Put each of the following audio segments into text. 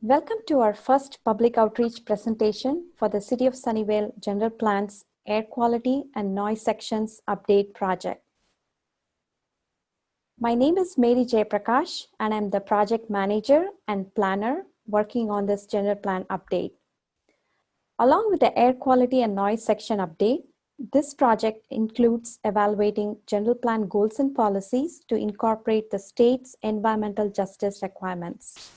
Welcome to our first public outreach presentation for the City of Sunnyvale General Plan's Air Quality and Noise Sections Update Project. My name is Mary Jayaprakash and I'm the project manager and planner working on this general plan update. Along with the air quality and noise section update, this project includes evaluating general plan goals and policies to incorporate the state's environmental justice requirements.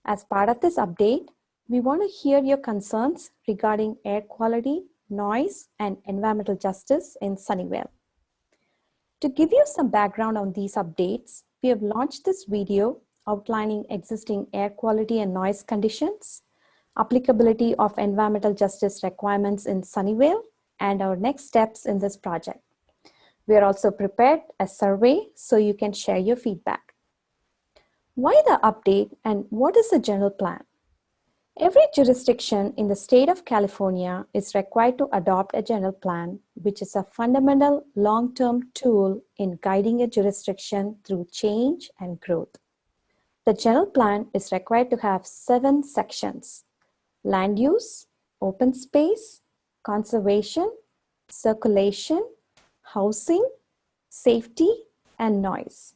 As part of this update, we want to hear your concerns regarding air quality, noise, and environmental justice in Sunnyvale. To give you some background on these updates, we have launched this video outlining existing air quality and noise conditions, applicability of environmental justice requirements in Sunnyvale, and our next steps in this project. We are also prepared a survey so you can share your feedback. Why the update and what is the general plan? Every jurisdiction in the state of California is required to adopt a general plan, which is a fundamental long-term tool in guiding a jurisdiction through change and growth. The general plan is required to have 7 sections: land use, open space, conservation, circulation, housing, safety, and noise.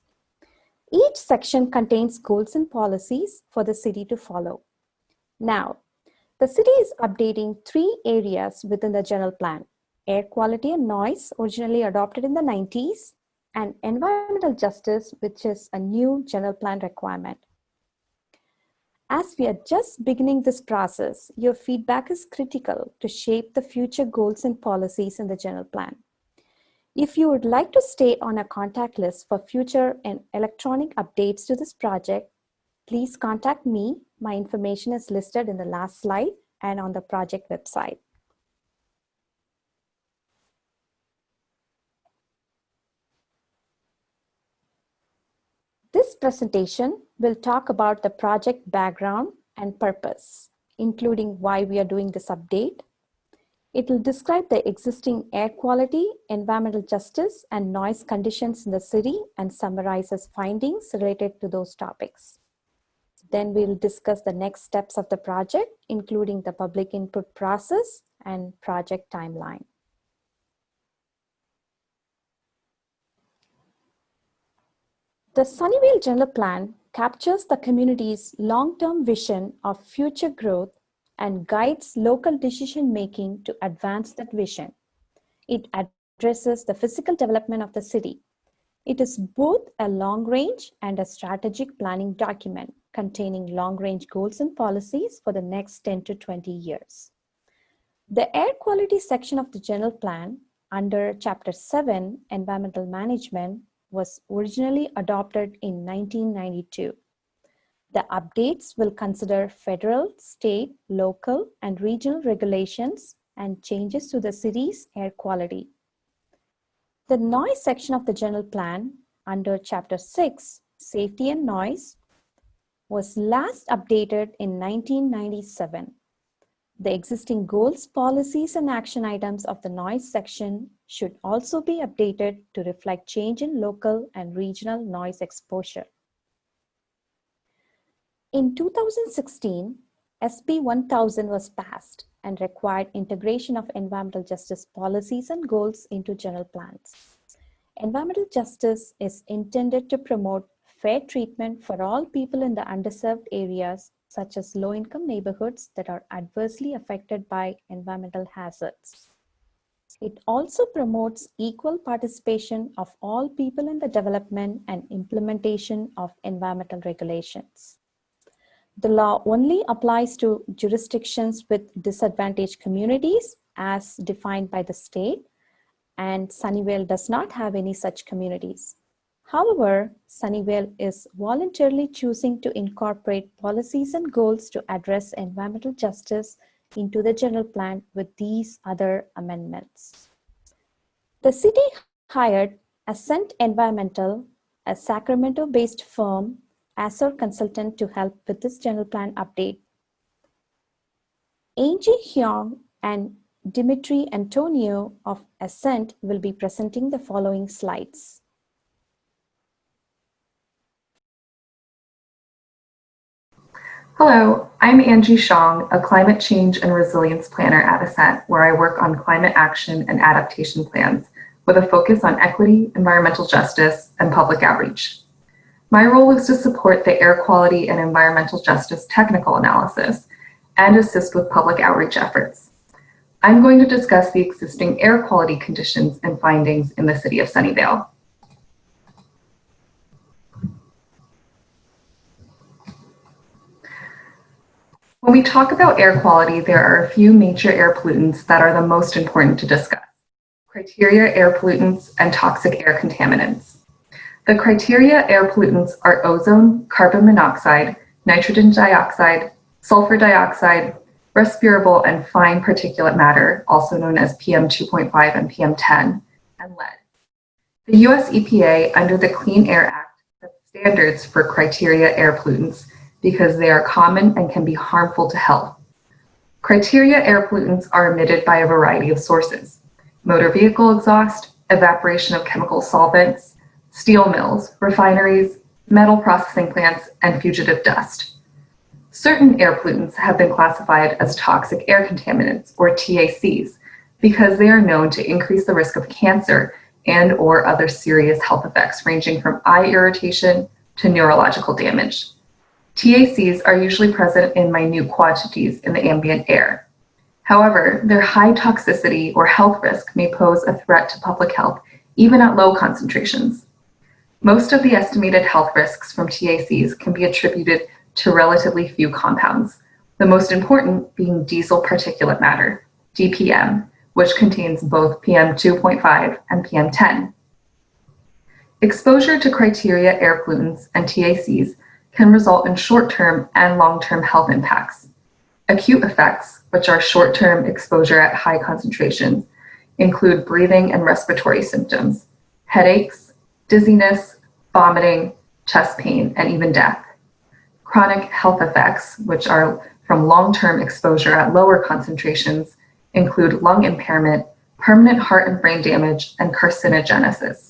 Each section contains goals and policies for the city to follow. Now, the city is updating 3 areas within the general plan: air quality and noise, originally adopted in the 90s, and environmental justice, which is a new general plan requirement. As we are just beginning this process, your feedback is critical to shape the future goals and policies in the general plan. If you would like to stay on a contact list for future and electronic updates to this project, please contact me. My information is listed in the last slide and on the project website. This presentation will talk about the project background and purpose, including why we are doing this update. It will describe the existing air quality, environmental justice, and noise conditions in the city and summarizes findings related to those topics. Then we'll discuss the next steps of the project, including the public input process and project timeline. The Sunnyvale General Plan captures the community's long-term vision of future growth and guides local decision-making to advance that vision. It addresses the physical development of the city. It is both a long-range and a strategic planning document containing long-range goals and policies for the next 10 to 20 years. The air quality section of the general plan under Chapter 7, Environmental Management, was originally adopted in 1992. The updates will consider federal, state, local, and regional regulations and changes to the city's air quality. The noise section of the general plan under Chapter 6, Safety and Noise, was last updated in 1997. The existing goals, policies, and action items of the noise section should also be updated to reflect change in local and regional noise exposure. In 2016, SB 1000 was passed and required integration of environmental justice policies and goals into general plans. Environmental justice is intended to promote fair treatment for all people in the underserved areas, such as low-income neighborhoods that are adversely affected by environmental hazards. It also promotes equal participation of all people in the development and implementation of environmental regulations. The law only applies to jurisdictions with disadvantaged communities as defined by the state, and Sunnyvale does not have any such communities. However, Sunnyvale is voluntarily choosing to incorporate policies and goals to address environmental justice into the general plan with these other amendments. The city hired Ascent Environmental, a Sacramento-based firm, as our consultant to help with this general plan update. Angie Hyung and Dimitri Antonio of Ascent will be presenting the following slides. Hello, I'm Angie Shong, a climate change and resilience planner at Ascent, where I work on climate action and adaptation plans with a focus on equity, environmental justice, and public outreach. My role is to support the air quality and environmental justice technical analysis and assist with public outreach efforts. I'm going to discuss the existing air quality conditions and findings in the city of Sunnyvale. When we talk about air quality, there are a few major air pollutants that are the most important to discuss: criteria air pollutants and toxic air contaminants. The criteria air pollutants are ozone, carbon monoxide, nitrogen dioxide, sulfur dioxide, respirable and fine particulate matter, also known as PM 2.5 and PM 10, and lead. The US EPA, under the Clean Air Act, sets standards for criteria air pollutants because they are common and can be harmful to health. Criteria air pollutants are emitted by a variety of sources: motor vehicle exhaust, evaporation of chemical solvents, steel mills, refineries, metal processing plants, and fugitive dust. Certain air pollutants have been classified as toxic air contaminants, or TACs, because they are known to increase the risk of cancer and/or other serious health effects ranging from eye irritation to neurological damage. TACs are usually present in minute quantities in the ambient air. However, their high toxicity or health risk may pose a threat to public health even at low concentrations. Most of the estimated health risks from TACs can be attributed to relatively few compounds, the most important being diesel particulate matter, DPM, which contains both PM 2.5 and PM 10. Exposure to criteria air pollutants and TACs can result in short-term and long-term health impacts. Acute effects, which are short-term exposure at high concentrations, include breathing and respiratory symptoms, headaches, dizziness, vomiting, chest pain, and even death. Chronic health effects, which are from long-term exposure at lower concentrations, include lung impairment, permanent heart and brain damage, and carcinogenesis.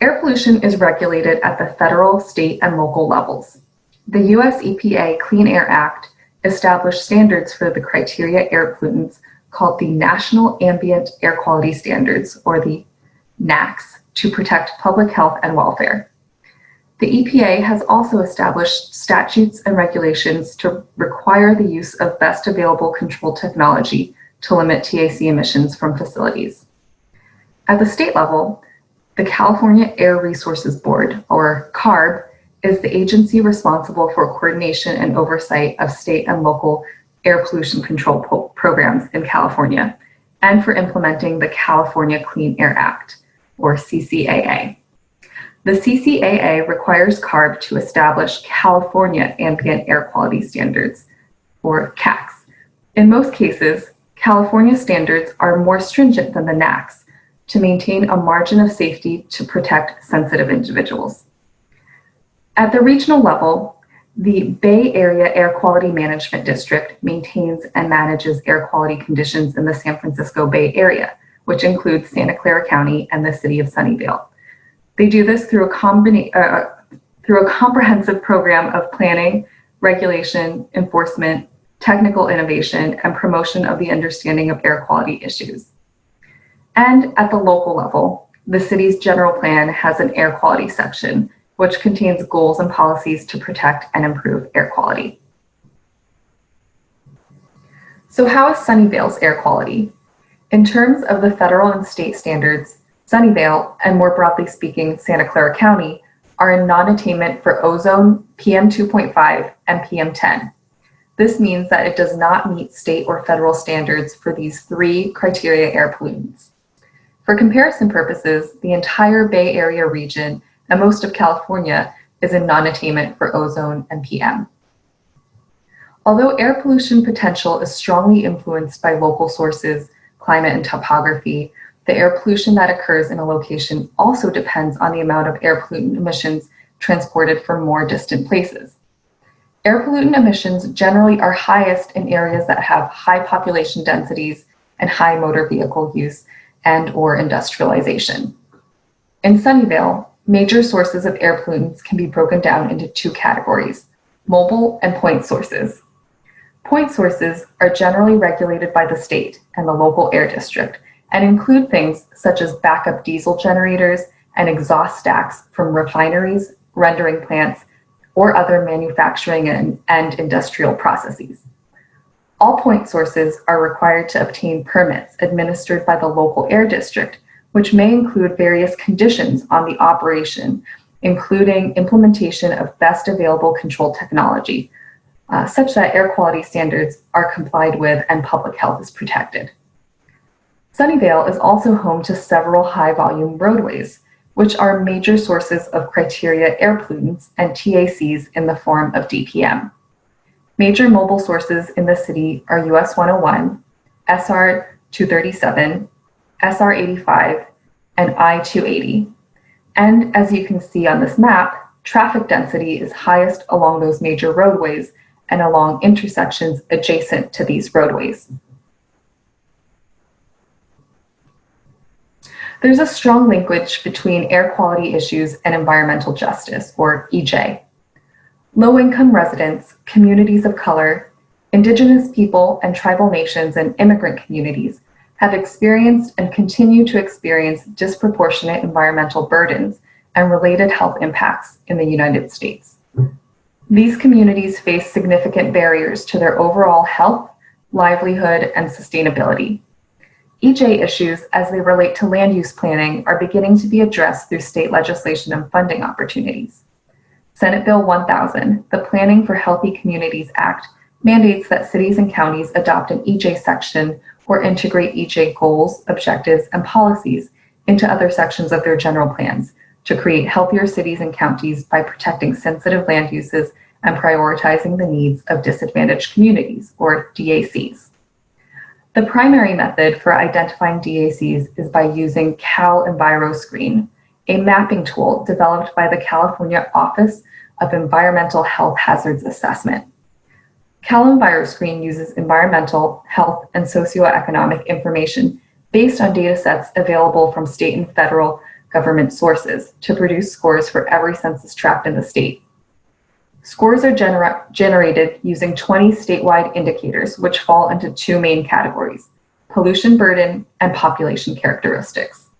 Air pollution is regulated at the federal, state, and local levels. The US EPA Clean Air Act established standards for the criteria air pollutants called the National Ambient Air Quality Standards, or the NAAQS, to protect public health and welfare. The EPA has also established statutes and regulations to require the use of best available control technology to limit TAC emissions from facilities. At the state level, the California Air Resources Board, or CARB, is the agency responsible for coordination and oversight of state and local air pollution control programs in California, and for implementing the California Clean Air Act, or CCAA. The CCAA requires CARB to establish California Ambient Air Quality Standards, or CAQS. In most cases, California standards are more stringent than the NAAQS to maintain a margin of safety to protect sensitive individuals. At the regional level, the Bay Area Air Quality Management District maintains and manages air quality conditions in the San Francisco Bay Area, which includes Santa Clara County and the city of Sunnyvale. They do this through a comprehensive program of planning, regulation, enforcement, technical innovation, and promotion of the understanding of air quality issues. And at the local level, the city's general plan has an air quality section, which contains goals and policies to protect and improve air quality. So how is Sunnyvale's air quality? In terms of the federal and state standards, Sunnyvale, and more broadly speaking, Santa Clara County, are in non-attainment for ozone, PM 2.5, and PM 10. This means that it does not meet state or federal standards for these three criteria air pollutants. For comparison purposes, the entire Bay Area region and most of California is in non-attainment for ozone and PM. Although air pollution potential is strongly influenced by local sources, climate, and topography, the air pollution that occurs in a location also depends on the amount of air pollutant emissions transported from more distant places. Air pollutant emissions generally are highest in areas that have high population densities and high motor vehicle use and/or industrialization. In Sunnyvale, major sources of air pollutants can be broken down into two categories: mobile and point sources. Point sources are generally regulated by the state and the local air district and include things such as backup diesel generators and exhaust stacks from refineries, rendering plants, or other manufacturing and industrial processes. All point sources are required to obtain permits administered by the local air district, which may include various conditions on the operation, including implementation of best available control technology, such that air quality standards are complied with and public health is protected. Sunnyvale is also home to several high-volume roadways, which are major sources of criteria air pollutants and TACs in the form of DPM. Major mobile sources in the city are US 101, SR 237, SR 85, and I 280. And as you can see on this map, traffic density is highest along those major roadways and along intersections adjacent to these roadways. There's a strong linkage between air quality issues and environmental justice, or EJ. Low-income residents, communities of color, Indigenous people and tribal nations and immigrant communities have experienced and continue to experience disproportionate environmental burdens and related health impacts in the United States. These communities face significant barriers to their overall health, livelihood, and sustainability. EJ issues as they relate to land use planning are beginning to be addressed through state legislation and funding opportunities. Senate Bill 1000, the Planning for Healthy Communities Act, mandates that cities and counties adopt an EJ section or integrate EJ goals, objectives, and policies into other sections of their general plans to create healthier cities and counties by protecting sensitive land uses and prioritizing the needs of disadvantaged communities, or DACs. The primary method for identifying DACs is by using CalEnviroScreen, a mapping tool developed by the California Office of Environmental Health Hazards Assessment. CalEnviroScreen uses environmental, health, and socioeconomic information based on data sets available from state and federal government sources to produce scores for every census tract in the state. Scores are generated using 20 statewide indicators, which fall into two main categories: pollution burden and population characteristics.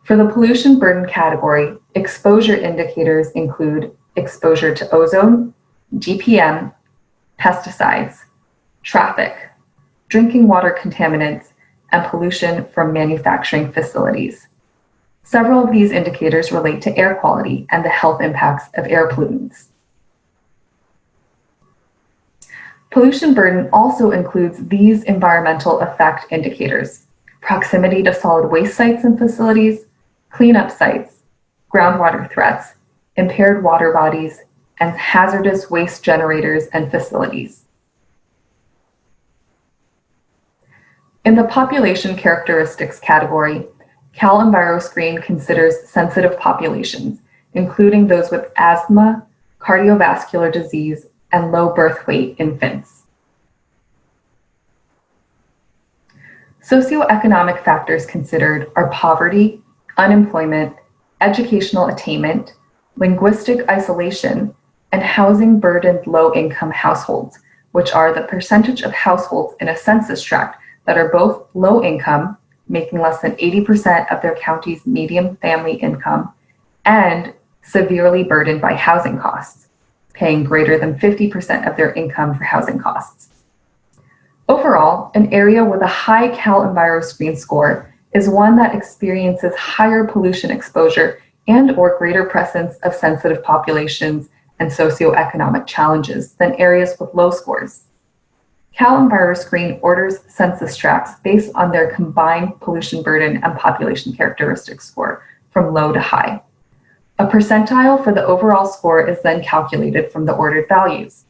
For the pollution burden category, exposure indicators include exposure to ozone, DPM, pesticides, traffic, drinking water contaminants, and pollution from manufacturing facilities. Several of these indicators relate to air quality and the health impacts of air pollutants. Pollution burden also includes these environmental effect indicators: proximity to solid waste sites and facilities, cleanup sites, groundwater threats, impaired water bodies, and hazardous waste generators and facilities. In the population characteristics category, CalEnviroScreen considers sensitive populations, including those with asthma, cardiovascular disease, and low birth weight infants. Socioeconomic factors considered are poverty, unemployment, educational attainment, linguistic isolation, and housing burdened low-income households, which are the percentage of households in a census tract that are both low income, making less than 80% of their county's median family income, and severely burdened by housing costs, paying greater than 50% of their income for housing costs. Overall, an area with a high CalEnviroScreen score is one that experiences higher pollution exposure and/or greater presence of sensitive populations and socioeconomic challenges than areas with low scores. CalEnviroScreen orders census tracts based on their combined pollution burden and population characteristics score from low to high. A percentile for the overall score is then calculated from the ordered values.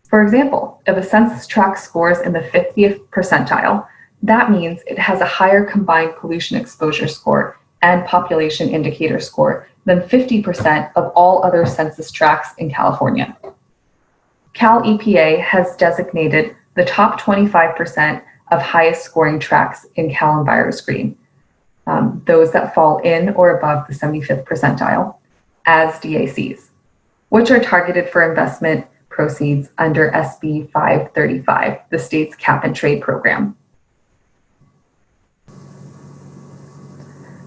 For example, if a census tract scores in the 50th percentile, that means it has a higher combined pollution exposure score and population indicator score than 50% of all other census tracts in California. Cal EPA has designated the top 25% of highest scoring tracts in CalEnviroScreen, those that fall in or above the 75th percentile, as DACs. which are targeted for investment proceeds under SB 535, the state's cap and trade program.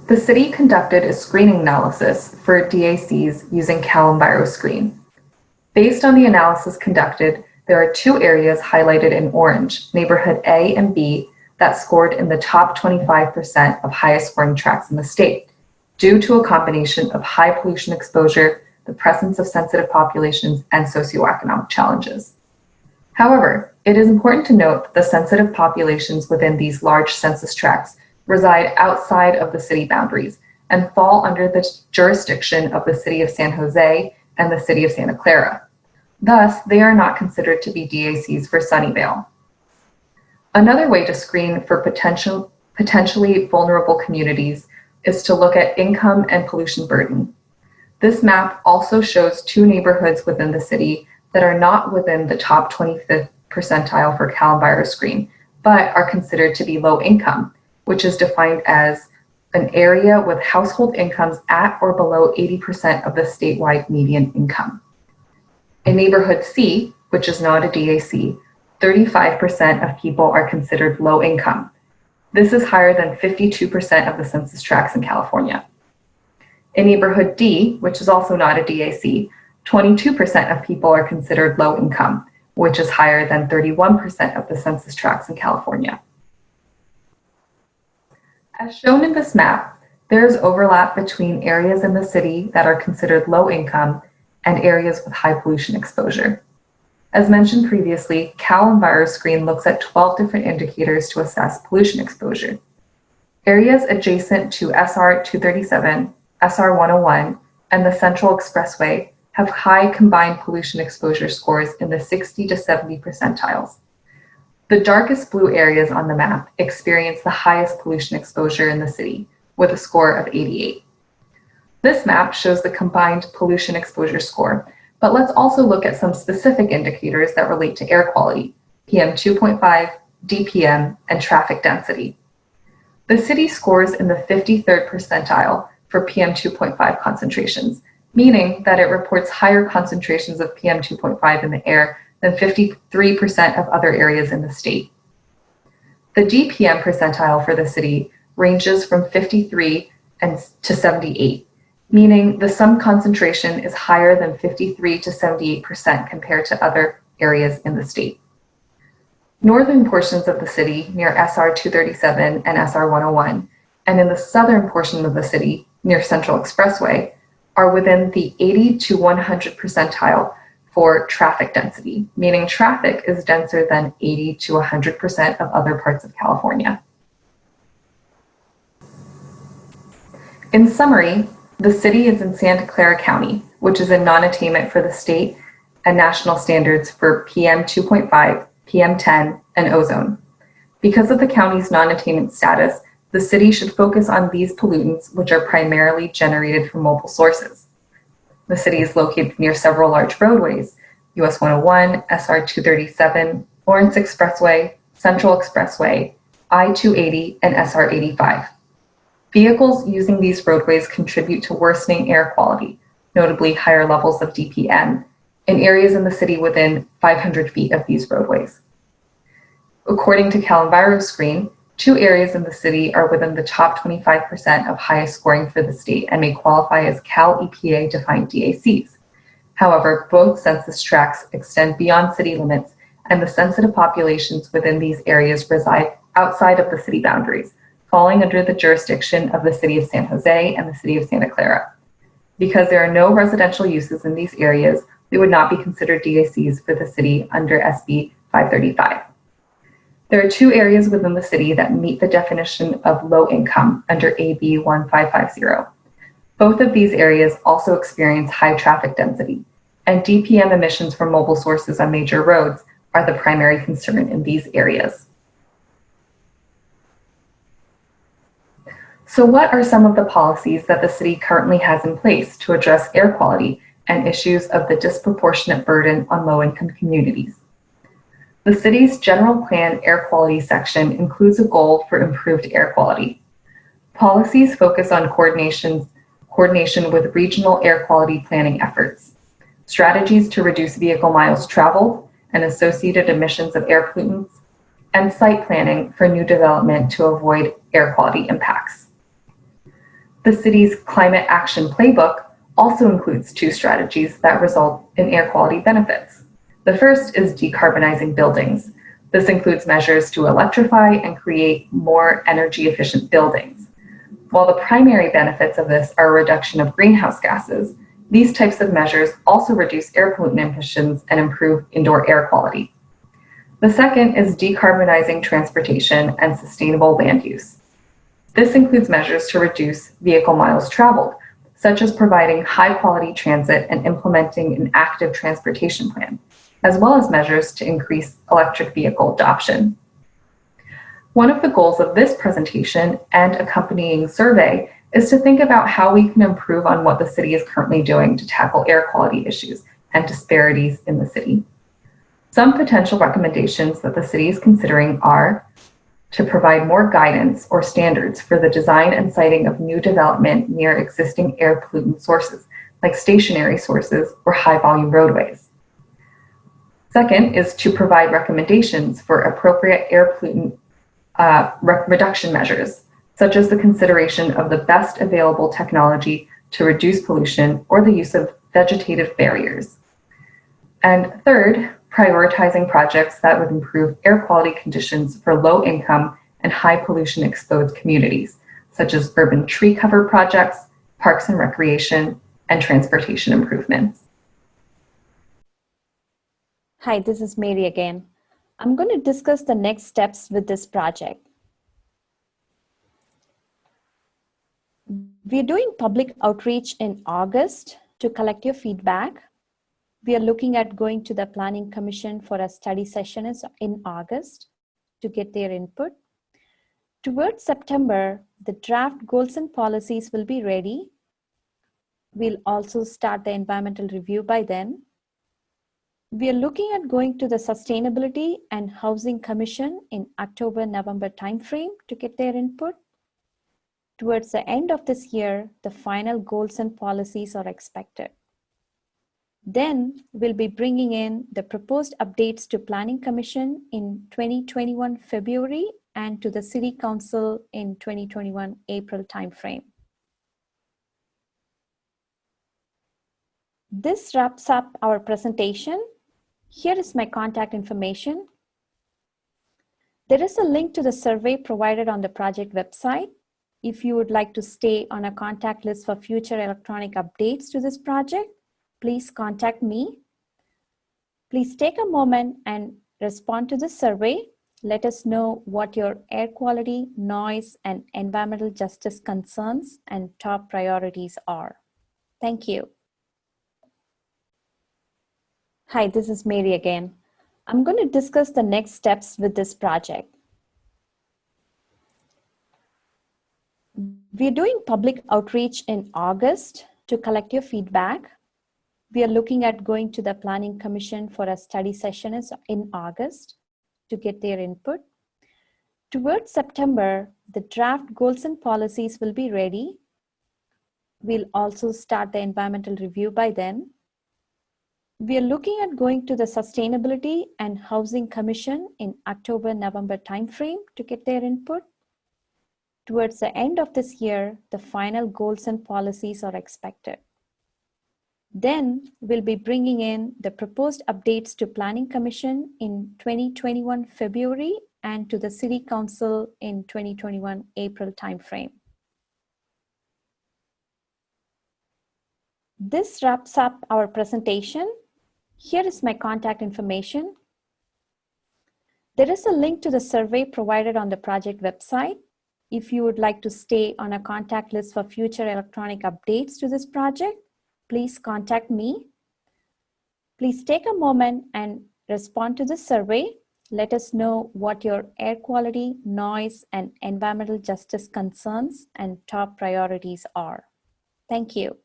The city conducted a screening analysis for DACs using CalEnviroScreen. Based on the analysis conducted, there are 2 areas highlighted in orange, neighborhood A and B, that scored in the top 25% of highest scoring tracts in the state, due to a combination of high pollution exposure, the presence of sensitive populations, and socioeconomic challenges. However, it is important to note that the sensitive populations within these large census tracts reside outside of the city boundaries and fall under the jurisdiction of the City of San Jose and the City of Santa Clara. Thus, they are not considered to be DACs for Sunnyvale. Another way to screen for potentially vulnerable communities is to look at income and pollution burden. This map also shows 2 neighborhoods within the city that are not within the top 25th percentile for CalEnviroScreen, but are considered to be low income, which is defined as an area with household incomes at or below 80% of the statewide median income. In neighborhood C, which is not a DAC, 35% of people are considered low income. This is higher than 52% of the census tracts in California. In neighborhood D, which is also not a DAC, 22% of people are considered low income, which is higher than 31% of the census tracts in California. As shown in this map, there is overlap between areas in the city that are considered low income and areas with high pollution exposure. As mentioned previously, CalEnviroScreen looks at 12 different indicators to assess pollution exposure. Areas adjacent to SR 237, SR 101, and the Central Expressway have high combined pollution exposure scores in the 60 to 70 percentiles. The darkest blue areas on the map experience the highest pollution exposure in the city, with a score of 88. This map shows the combined pollution exposure score, but let's also look at some specific indicators that relate to air quality, PM 2.5, DPM, and traffic density. The city scores in the 53rd percentile for PM 2.5 concentrations, meaning that it reports higher concentrations of PM 2.5 in the air than 53% of other areas in the state. The DPM percentile for the city ranges from 53 to 78, meaning the sum concentration is higher than 53 to 78% compared to other areas in the state. Northern portions of the city near SR 237 and SR 101, and in the southern portion of the city near Central Expressway, are within the 80 to 100 percentile for traffic density, meaning traffic is denser than 80 to 100% of other parts of California. In summary, the city is in Santa Clara County, which is in non-attainment for the state and national standards for PM 2.5, PM 10, and ozone. Because of the county's non-attainment status, the city should focus on these pollutants, which are primarily generated from mobile sources. The city is located near several large roadways, US 101, SR 237, Lawrence Expressway, Central Expressway, I-280, and SR 85. Vehicles using these roadways contribute to worsening air quality, notably higher levels of DPM, in areas in the city within 500 feet of these roadways. According to CalEnviroScreen, 2 areas in the city are within the top 25% of highest scoring for the state and may qualify as Cal EPA defined DACs. However, both census tracts extend beyond city limits, and the sensitive populations within these areas reside outside of the city boundaries, falling under the jurisdiction of the City of San Jose and the City of Santa Clara. Because there are no residential uses in these areas, they would not be considered DACs for the city under SB 535. There are 2 areas within the city that meet the definition of low income under AB 1550. Both of these areas also experience high traffic density, and DPM emissions from mobile sources on major roads are the primary concern in these areas. So what are some of the policies that the city currently has in place to address air quality and issues of the disproportionate burden on low-income communities? The city's general plan air quality section includes a goal for improved air quality. Policies focus on coordination with regional air quality planning efforts. strategies to reduce vehicle miles traveled and associated emissions of air pollutants, and site planning for new development to avoid air quality impacts. The city's Climate Action Playbook also includes 2 strategies that result in air quality benefits. The first is decarbonizing buildings. This includes measures to electrify and create more energy efficient buildings. While the primary benefits of this are a reduction of greenhouse gases, these types of measures also reduce air pollutant emissions and improve indoor air quality. The second is decarbonizing transportation and sustainable land use. This includes measures to reduce vehicle miles traveled, such as providing high-quality transit and implementing an active transportation plan, as well as measures to increase electric vehicle adoption. One of the goals of this presentation and accompanying survey is to think about how we can improve on what the city is currently doing to tackle air quality issues and disparities in the city. Some potential recommendations that the city is considering are to provide more guidance or standards for the design and siting of new development near existing air pollutant sources, like stationary sources or high-volume roadways. Second is to provide recommendations for appropriate air pollutant reduction measures, such as the consideration of the best available technology to reduce pollution or the use of vegetative barriers. And third, prioritizing projects that would improve air quality conditions for low-income and high-pollution exposed communities, such as urban tree cover projects, parks and recreation, and transportation improvements. Hi, this is Mary again. I'm going to discuss the next steps with this project. We're doing public outreach in August to collect your feedback. We are looking at going to the Planning Commission for a study session in August to get their input. Towards September, the draft goals and policies will be ready. We'll also start the environmental review by then. We are looking at going to the Sustainability and Housing Commission in October-November timeframe to get their input. Towards the end of this year, the final goals and policies are expected. Then we'll be bringing in the proposed updates to Planning Commission in 2021 February and to the City Council in 2021 April timeframe. This wraps up our presentation. Here is my contact information. There is a link to the survey provided on the project website. If you would like to stay on a contact list for future electronic updates to this project, please contact me. Please take a moment and respond to the survey. Let us know what your air quality, noise, and environmental justice concerns and top priorities are. Thank you. Hi, this is Mary again. I'm going to discuss the next steps with this project. We're doing public outreach in August to collect your feedback. We are looking at going to the Planning Commission for a study session in August to get their input. Towards September, the draft goals and policies will be ready. We'll also start the environmental review by then. We are looking at going to the Sustainability and Housing Commission in October-November timeframe to get their input. Towards the end of this year, the final goals and policies are expected. Then we'll be bringing in the proposed updates to Planning Commission in 2021 February and to the City Council in 2021 April timeframe. This wraps up our presentation. Here is my contact information. There is a link to the survey provided on the project website. If you would like to stay on a contact list for future electronic updates to this project, please contact me. Please take a moment and respond to the survey. Let us know what your air quality, noise, and environmental justice concerns and top priorities are. Thank you.